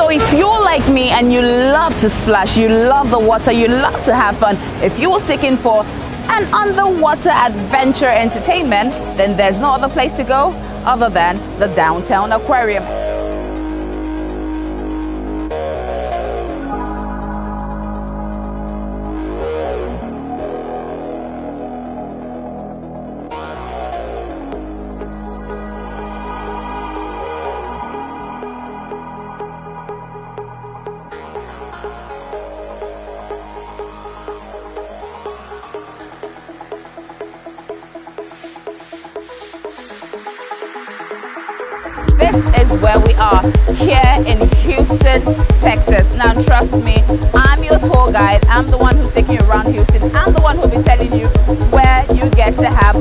So if you're like me and you love to splash, you love the water, you love to have fun, if you're seeking for an underwater adventure entertainment, then there's no other place to go other than the Downtown Aquarium. This is where we are, here in Houston, Texas. Now trust me, I'm your tour guide. I'm the one who's taking you around Houston. I'm the one who'll be telling you where you get to have